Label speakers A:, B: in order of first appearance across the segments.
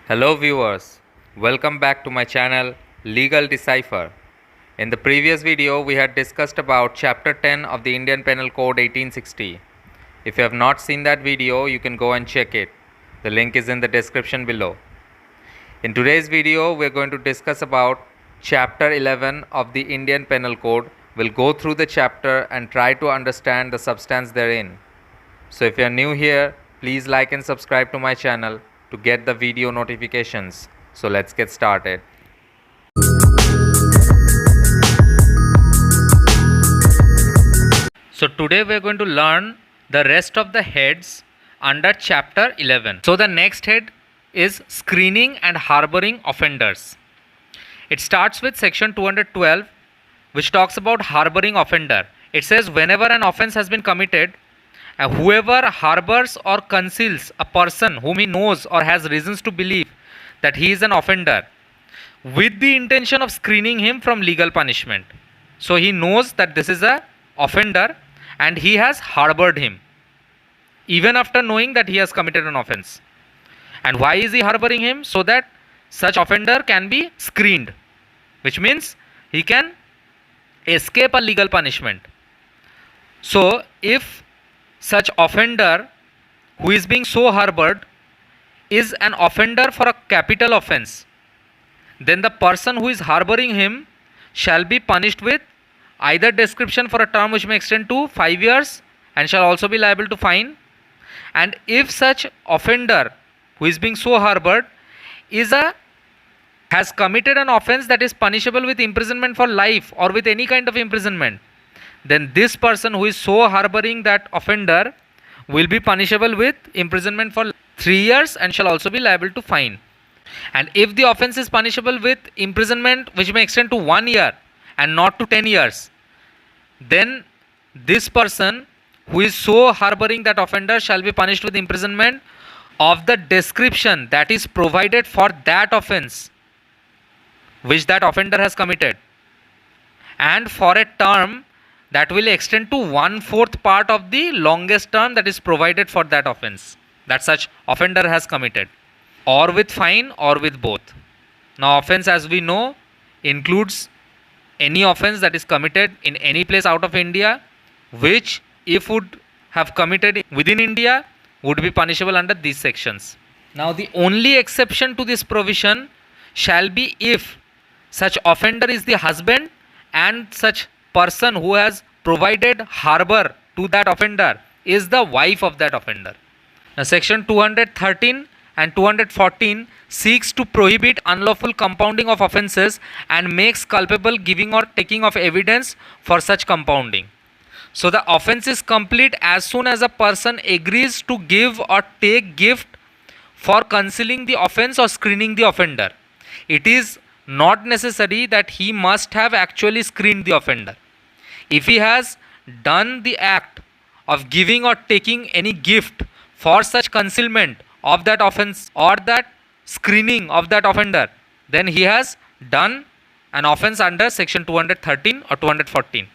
A: Hello viewers, welcome back to my channel Legal Decipher. In the previous video we had discussed about chapter 10 of the Indian Penal Code 1860. If you have not seen that video, you can go and check it. The link is in the description below. In today's video we are going to discuss about chapter 11 of the Indian Penal Code. We'll go through the chapter and try to understand the substance therein. So if you are new here, please like and subscribe to my channel to get the video notifications. So let's get started. So today we are going to learn the rest of the heads under chapter 11. So the next head is screening and harboring offenders. It starts with section 212, which talks about harboring offender. It says whenever an offense has been committed, whoever harbors or conceals a person whom he knows or has reasons to believe that he is an offender with the intention of screening him from legal punishment. So he knows that this is a offender and he has harbored him even after knowing that he has committed an offense. And why is he harboring him? So that such offender can be screened, which means he can escape a legal punishment. So if such offender who is being so harbored is an offender for a capital offense, then the person who is harboring him shall be punished with either description for a term which may extend to 5 years and shall also be liable to fine. And if such offender who is being so harbored has committed an offense that is punishable with imprisonment for life or with any kind of imprisonment, then this person who is so harboring that offender will be punishable with imprisonment for 3 years and shall also be liable to fine. And if the offense is punishable with imprisonment which may extend to 1 year and not to 10 years, then this person who is so harboring that offender shall be punished with imprisonment of the description that is provided for that offense which that offender has committed, and for a term that will extend to 1/4 part of the longest term that is provided for that offense that such offender has committed, or with fine or with both. Now offense, as we know, includes any offense that is committed in any place out of India, which if would have committed within India would be punishable under these sections. Now the only exception to this provision shall be if such offender is the husband and such person who has provided harbor to that offender is the wife of that offender. Now section 213 and 214 seeks to prohibit unlawful compounding of offences and makes culpable giving or taking of evidence for such compounding. So the offence is complete as soon as a person agrees to give or take gift for concealing the offence or screening the offender. It is not necessary that he must have actually screened the offender. If he has done the act of giving or taking any gift for such concealment of that offense or that screening of that offender, then he has done an offense under section 213 or 214.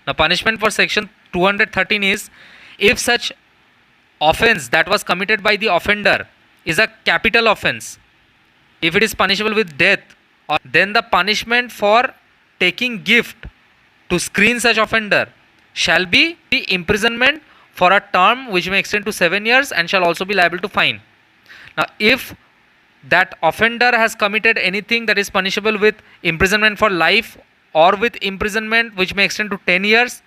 A: Now punishment for section 213 is if such offense that was committed by the offender is a capital offense, if it is punishable with death, then the punishment for taking gift to screen such offender shall be imprisonment for a term which may extend to 7 years and shall also be liable to fine. Now if that offender has committed anything that is punishable with imprisonment for life or with imprisonment which may extend to 10 years,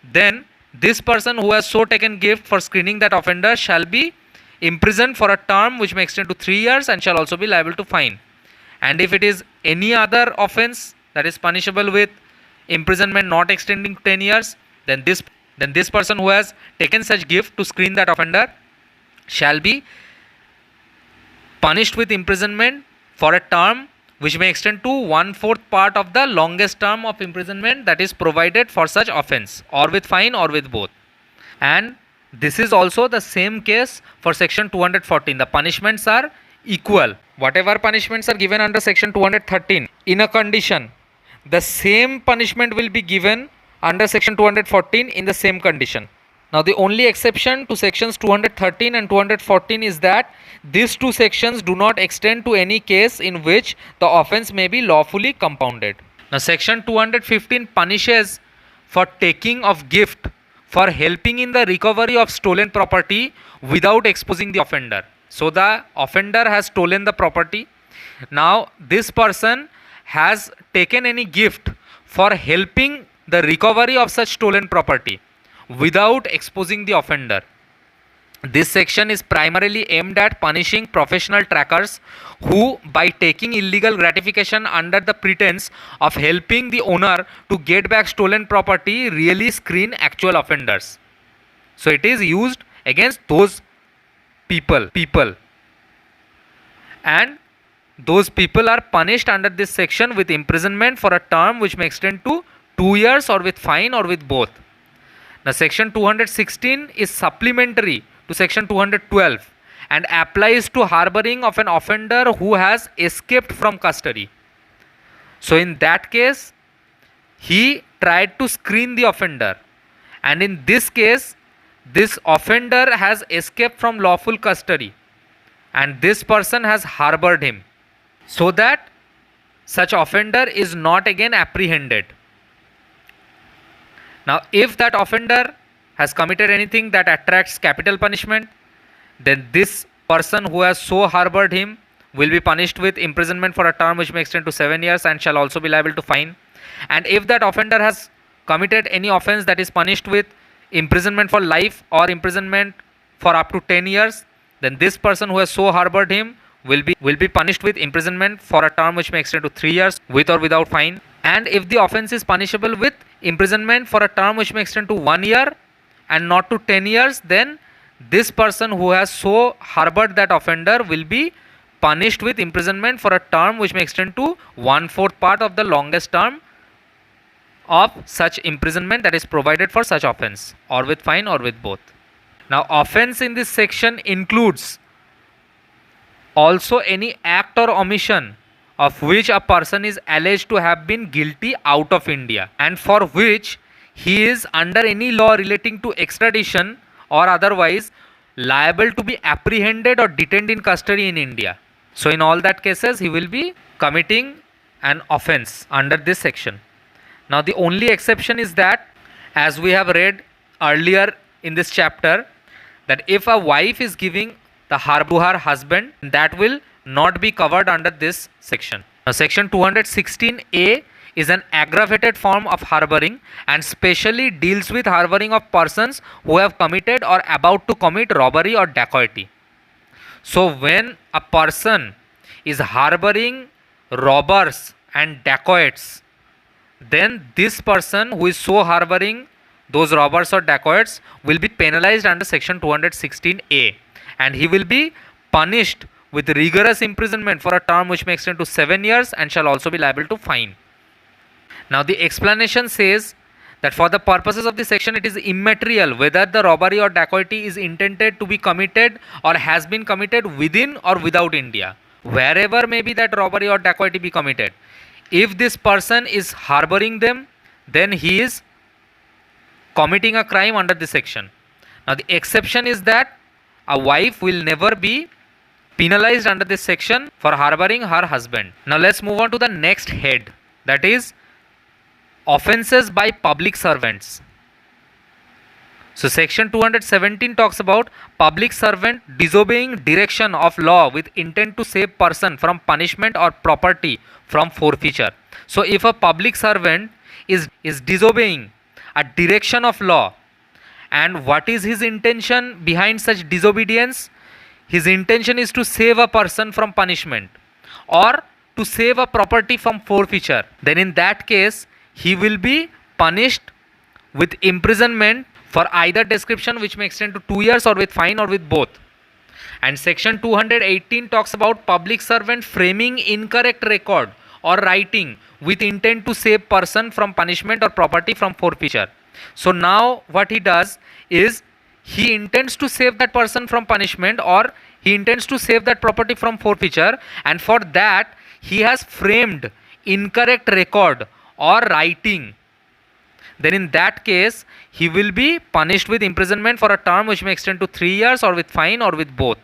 A: then this person who has so taken gift for screening that offender shall be imprisoned for a term which may extend to 3 years and shall also be liable to fine. And if it is any other offense that is punishable with imprisonment not extending to 10 years, then this person who has taken such gift to screen that offender shall be punished with imprisonment for a term which may extend to 1/4 part of the longest term of imprisonment that is provided for such offense, or with fine or with both. And this is also the same case for section 214. The punishments are equal. Whatever punishments are given under section 213 in a condition, the same punishment will be given under section 214 in the same condition. Now the only exception to sections 213 and 214 is that these two sections do not extend to any case in which the offence may be lawfully compounded. Now section 215 punishes for taking of gift for helping in the recovery of stolen property without exposing the offender. So the offender has stolen the property. Now this person has taken any gift for helping the recovery of such stolen property without exposing the offender. This section is primarily aimed at punishing professional trackers who, by taking illegal gratification under the pretense of helping the owner to get back stolen property, really screen actual offenders. So it is used against those people, and those people are punished under this section with imprisonment for a term which may extend to 2 years or with fine or with both. Now section 216 is supplementary to section 212 and applies to harboring of an offender who has escaped from custody. So in that case, he tried to screen the offender, and in this case, this offender has escaped from lawful custody and this person has harbored him, so that such offender is not again apprehended. Now if that offender has committed anything that attracts capital punishment, then this person who has so harbored him will be punished with imprisonment for a term which may extend to 7 years and shall also be liable to fine. And if that offender has committed any offence that is punished with imprisonment for life or imprisonment for up to 10 years, then this person who has so harbored him will be punished with imprisonment for a term which may extend to 3 years with or without fine. And if the offence is punishable with imprisonment for a term which may extend to 1 year and not to 10 years, then this person who has so harbored that offender will be punished with imprisonment for a term which may extend to 1/4 part of the longest term of such imprisonment that is provided for such offence, or with fine or with both. Now offence in this section includes also any act or omission of which a person is alleged to have been guilty out of India and for which he is under any law relating to extradition or otherwise liable to be apprehended or detained in custody in India. So in all that cases he will be committing an offence under this section. Now the only exception is that, as we have read earlier in this chapter, that if a wife is giving the harbor to her husband, that will not be covered under this section. Now section 216A is an aggravated form of harboring and specially deals with harboring of persons who have committed or about to commit robbery or dacoity. So when a person is harboring robbers and dacoits, then this person who is so harboring those robbers or dacoits will be penalized under section 216A, and he will be punished with rigorous imprisonment for a term which may extend to 7 years and shall also be liable to fine. Now the explanation says that for the purposes of this section it is immaterial whether the robbery or dacoity is intended to be committed or has been committed within or without India. Wherever may be that robbery or dacoity be committed, if this person is harboring them, then he is committing a crime under this section. Now the exception is that a wife will never be penalized under this section for harboring her husband. Now let's move on to the next head, that is offences by public servants. So section 217 talks about public servant disobeying direction of law with intent to save person from punishment or property from forfeiture. So if a public servant is disobeying a direction of law, and what is his intention behind such disobedience? His intention is to save a person from punishment or to save a property from forfeiture, then in that case he will be punished with imprisonment for either description which may extend to 2 years or with fine or with both. And section 218 talks about public servant framing incorrect record or writing with intent to save person from punishment or property from forfeiture. So now what he does is he intends to save that person from punishment or he intends to save that property from forfeiture, and for that he has framed incorrect record or writing then in that case he will be punished with imprisonment for a term which may extend to 3 years or with fine or with both.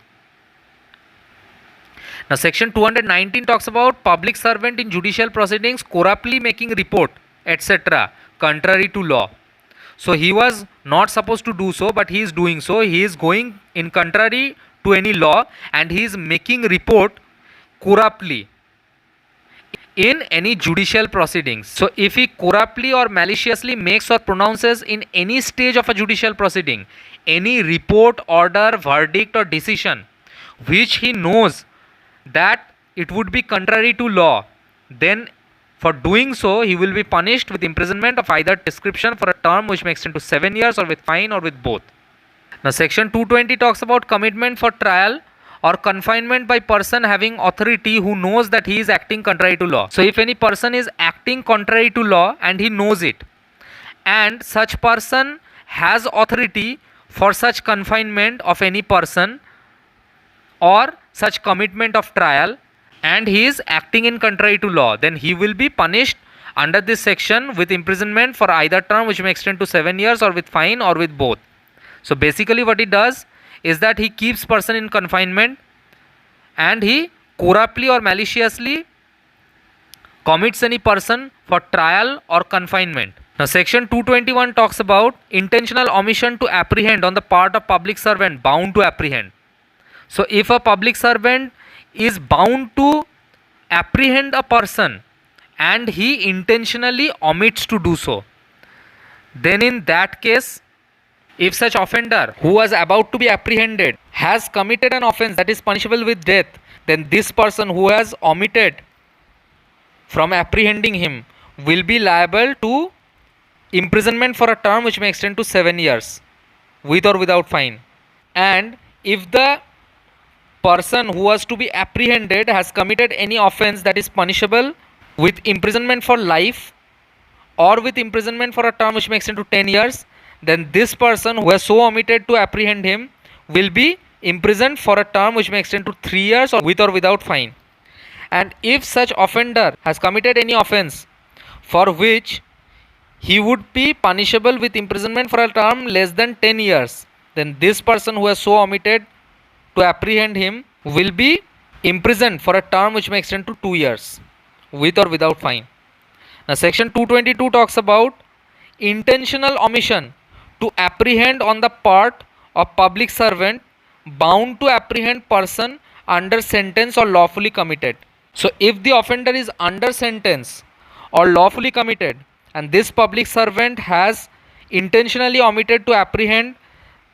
A: Now section 219 talks about public servant in judicial proceedings corruptly making report etc. contrary to law. So he was not supposed to do so, but he is doing so. He is going in contrary to any law and he is making report corruptly in any judicial proceedings. So if he corruptly or maliciously makes or pronounces in any stage of a judicial proceeding any report, order, verdict or decision which he knows that it would be contrary to law, then for doing so he will be punished with imprisonment of either description for a term which may extend to 7 years or with fine or with both. Now section 220 talks about commitment for trial or confinement by person having authority who knows that he is acting contrary to law. So if any person is acting contrary to law and he knows it, and such person has authority for such confinement of any person or such commitment of trial, and he is acting in contrary to law, then he will be punished under this section with imprisonment for either term which may extend to 7 years or with fine or with both. So basically what he does is that he keeps person in confinement and he corruptly or maliciously commits any person for trial or confinement. Now section 221 talks about intentional omission to apprehend on the part of public servant bound to apprehend. So if a public servant is bound to apprehend a person and he intentionally omits to do so, then in that case, if such offender who was about to be apprehended has committed an offence that is punishable with death, then this person who has omitted from apprehending him will be liable to imprisonment for a term which may extend to 7 years with or without fine. And if the person who was to be apprehended has committed any offence that is punishable with imprisonment for life or with imprisonment for a term which may extend to 10 years, then this person who has so omitted to apprehend him will be imprisoned for a term which may extend to 3 years or without fine. And if such offender has committed any offence for which he would be punishable with imprisonment for a term less than 10 years, then this person who has so omitted to apprehend him will be imprisoned for a term which may extend to 2 years with or without fine. Now section 222 talks about intentional omission to apprehend on the part of public servant bound to apprehend person under sentence or lawfully committed. So if the offender is under sentence or lawfully committed and this public servant has intentionally omitted to apprehend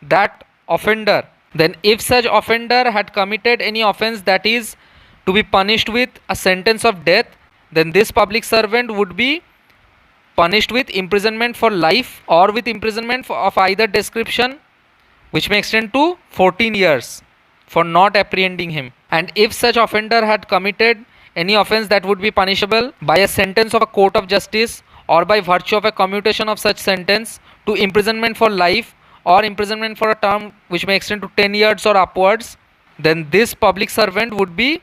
A: that offender, then if such offender had committed any offence that is to be punished with a sentence of death, then this public servant would be punished with imprisonment for life or with imprisonment of either description which may extend to 14 years for not apprehending him. And if such offender had committed any offence that would be punishable by a sentence of a court of justice or by virtue of a commutation of such sentence to imprisonment for life or imprisonment for a term which may extend to 10 years or upwards, then this public servant would be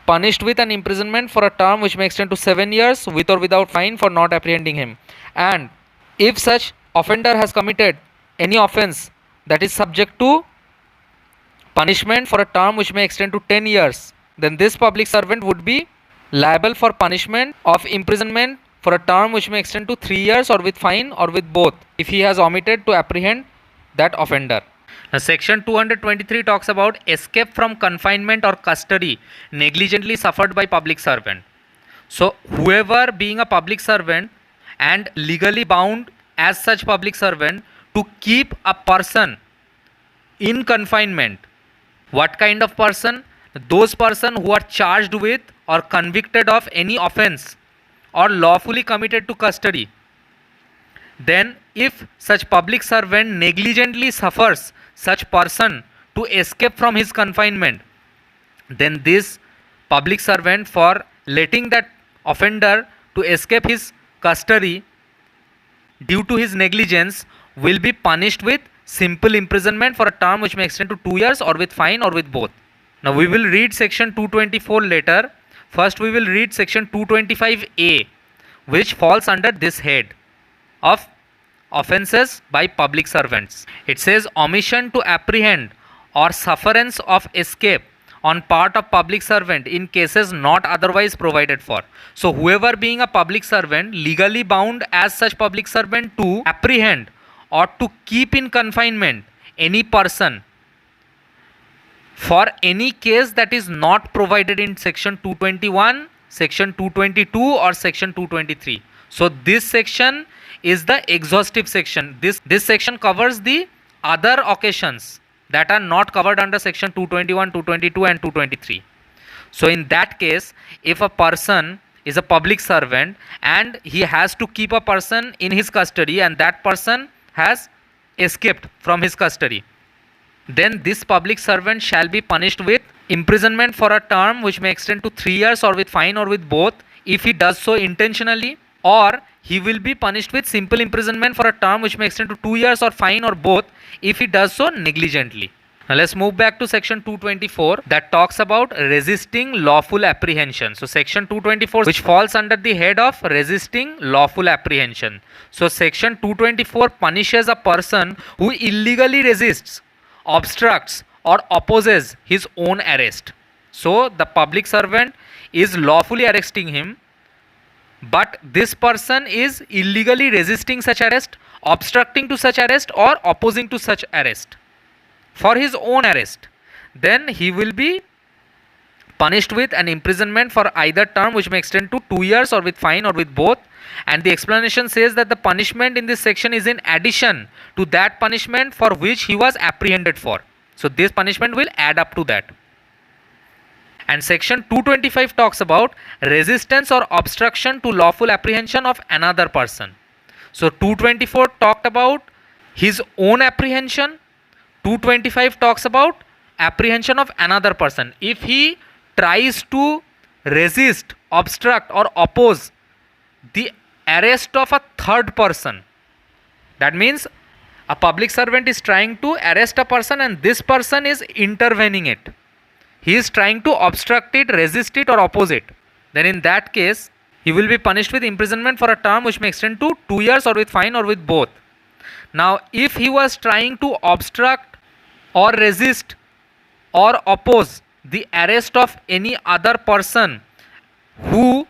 A: punished with an imprisonment for a term which may extend to 7 years with or without fine for not apprehending him. And if such offender has committed any offence that is subject to punishment for a term which may extend to 10 years, then this public servant would be liable for punishment of imprisonment for a term which may extend to 3 years or with fine or with both if he has omitted to apprehend that offender. Now section 223 talks about escape from confinement or custody negligently suffered by public servant. So whoever being a public servant and legally bound as such public servant to keep a person in confinement. What kind of person? Those person who are charged with or convicted of any offence or lawfully committed to custody. Then if such public servant negligently suffers such person to escape from his confinement, then this public servant for letting that offender to escape his custody due to his negligence will be punished with simple imprisonment for a term which may extend to 2 years or with fine or with both. Now we will read section 224 later. First we will read section 225A which falls under this head. of offences by public servants. It says omission to apprehend or sufferance of escape on part of public servant in cases not otherwise provided for. So whoever being a public servant legally bound as such public servant to apprehend or to keep in confinement any person for any case that is not provided in section 221, section 222 or section 223. So this section is the exhaustive section. This section covers the other occasions that are not covered under section 221, 222 and 223. So in that case, if a person is a public servant and he has to keep a person in his custody and that person has escaped from his custody, then this public servant shall be punished with imprisonment for a term which may extend to 3 years or with fine or with both if he does so intentionally, or he will be punished with simple imprisonment for a term which may extend to 2 years or fine or both if he does so negligently. Now let's move back to section 224 that talks about resisting lawful apprehension. So section 224 which falls under the head of resisting lawful apprehension. So section 224 punishes a person who illegally resists, obstructs or opposes his own arrest. So the public servant is lawfully arresting him, but this person is illegally resisting such arrest, obstructing to such arrest or opposing to such arrest for his own arrest, then he will be punished with an imprisonment for either term which may extend to 2 years or with fine or with both. And the explanation says that the punishment in this section is in addition to that punishment for which he was apprehended for. So this punishment will add up to that. And section 225 talks about resistance or obstruction to lawful apprehension of another person. So 224 talked about his own apprehension. 225 talks about apprehension of another person. If he tries to resist, obstruct or oppose the arrest of a third person, that means a public servant is trying to arrest a person and this person is intervening it. He is trying to obstruct it, resist it or oppose it. Then in that case, he will be punished with imprisonment for a term which may extend to 2 years or with fine or with both. Now, if he was trying to obstruct or resist or oppose the arrest of any other person who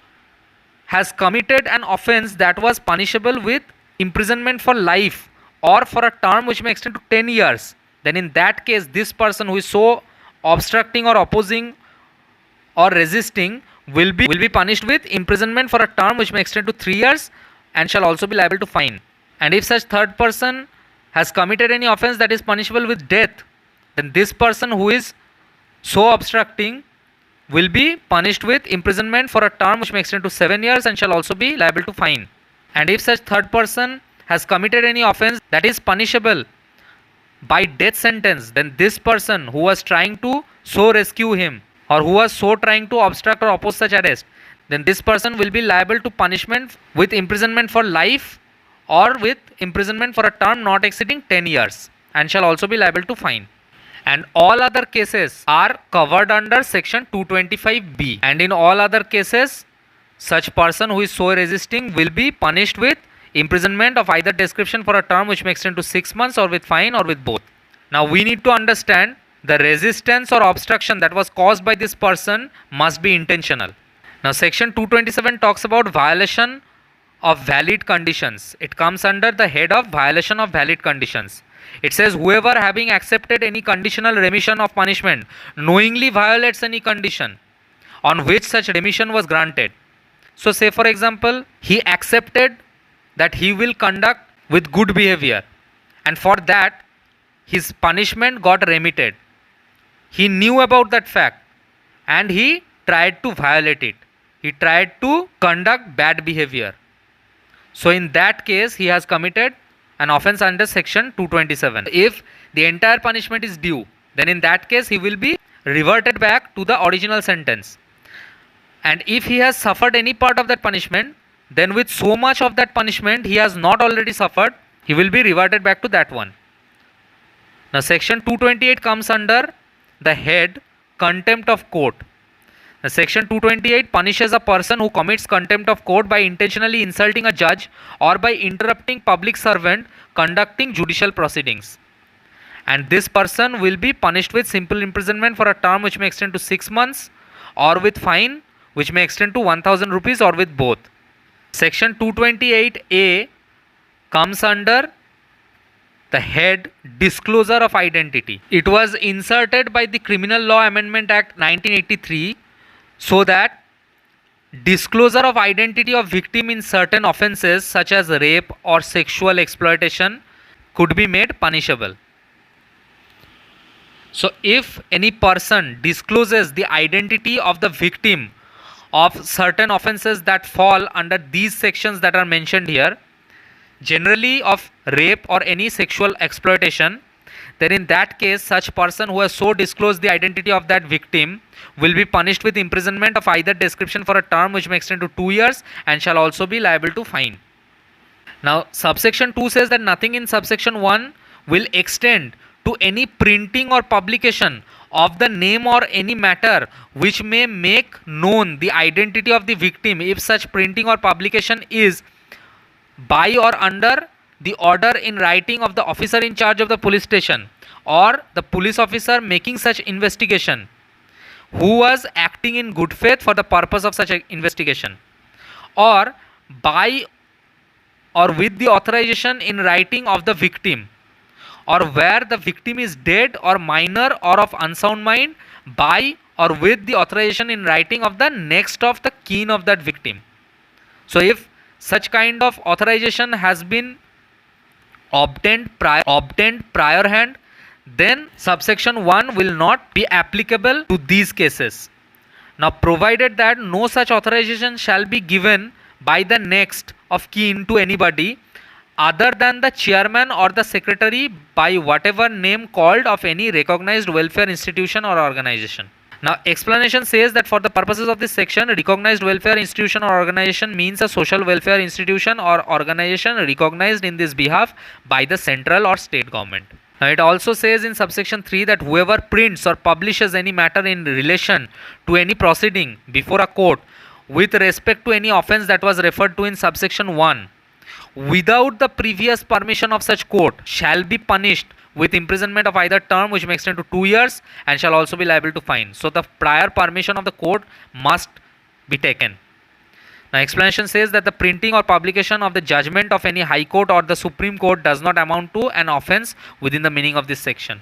A: has committed an offence that was punishable with imprisonment for life or for a term which may extend to 10 years, then in that case this person who is so obstructing or opposing or resisting will be punished with imprisonment for a term which may extend to 3 years and shall also be liable to fine. And if such third person has committed any offence that is punishable with death, then this person who is so obstructing will be punished with imprisonment for a term which may extend to 7 years and shall also be liable to fine. And if such third person has committed any offence that is punishable by death sentence, then this person who was trying to so rescue him or who was so trying to obstruct or oppose such arrest, then this person will be liable to punishment with imprisonment for life or with imprisonment for a term not exceeding 10 years and shall also be liable to fine. And all other cases are covered under section 225B, and in all other cases such person who is so resisting will be punished with imprisonment of either description for a term which may extend to 6 months or with fine or with both. Now we need to understand the resistance or obstruction that was caused by this person must be intentional. Now section 227 talks about violation of valid conditions. It comes under the head of violation of valid conditions. It says whoever having accepted any conditional remission of punishment knowingly violates any condition on which such remission was granted. So say for example, he accepted that he will conduct with good behavior and for that his punishment got remitted. He knew about that fact and he tried to violate it. He tried to conduct bad behavior. So in that case he has committed an offence under section 227. If the entire punishment is due, then in that case he will be reverted back to the original sentence. And if he has suffered any part of that punishment, then with so much of that punishment he has not already suffered, he will be reverted back to that one. Now section 228 comes under the head contempt of court. The Section 228 punishes a person who commits contempt of court by intentionally insulting a judge or by interrupting public servant conducting judicial proceedings. And this person will be punished with simple imprisonment for a term which may extend to 6 months, or with fine which may extend to 1000 rupees, or with both. Section 228A comes under the head disclosure of identity. It was inserted by the Criminal Law Amendment Act 1983 so that disclosure of identity of victim in certain offences such as rape or sexual exploitation could be made punishable. So if any person discloses the identity of the victim of certain offences that fall under these sections that are mentioned here, generally of rape or any sexual exploitation, then in that case such person who has so disclosed the identity of that victim will be punished with imprisonment of either description for a term which may extend to 2 years and shall also be liable to fine. Now subsection 2 says that nothing in subsection 1 will extend to any printing or publication of the name or any matter which may make known the identity of the victim if such printing or publication is by or under the order in writing of the officer in charge of the police station or the police officer making such investigation who was acting in good faith for the purpose of such an investigation, or by or with the authorization in writing of the victim, or where the victim is dead or minor or of unsound mind, by or with the authorization in writing of the next of the kin of that victim. So if such kind of authorization has been obtained prior hand, then subsection 1 will not be applicable to these cases. Now provided that no such authorization shall be given by the next of kin to anybody other than the chairman or the secretary by whatever name called of any recognized welfare institution or organization. Now explanation says that for the purposes of this section, recognized welfare institution or organization means a social welfare institution or organization recognized in this behalf by the central or state government. Now it also says in subsection 3 that whoever prints or publishes any matter in relation to any proceeding before a court with respect to any offence that was referred to in subsection 1 without the previous permission of such court shall be punished with imprisonment of either term which may extend to 2 years and shall also be liable to fine. So the prior permission of the court must be taken. Now explanation says that the printing or publication of the judgment of any high court or the Supreme Court does not amount to an offence within the meaning of this section.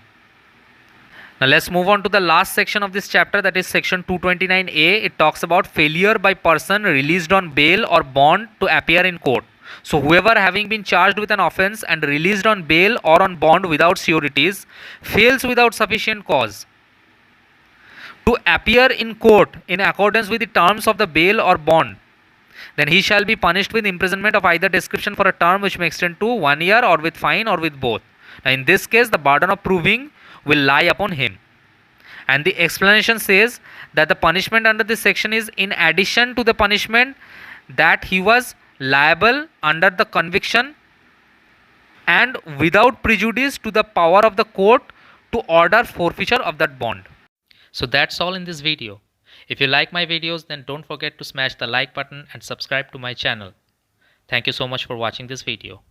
A: Now let's move on to the last section of this chapter, that is section 229A. It talks about failure by person released on bail or bond to appear in court. So whoever having been charged with an offence and released on bail or on bond without sureties fails without sufficient cause to appear in court in accordance with the terms of the bail or bond, then he shall be punished with imprisonment of either description for a term which may extend to 1 year, or with fine, or with both. Now in this case the burden of proving will lie upon him. And the explanation says that the punishment under this section is in addition to the punishment that he was liable under the conviction and without prejudice to the power of the court to order forfeiture of that bond. So that's all in this video. If you like my videos, then don't forget to smash the like button and subscribe to my channel. Thank you so much for watching this video.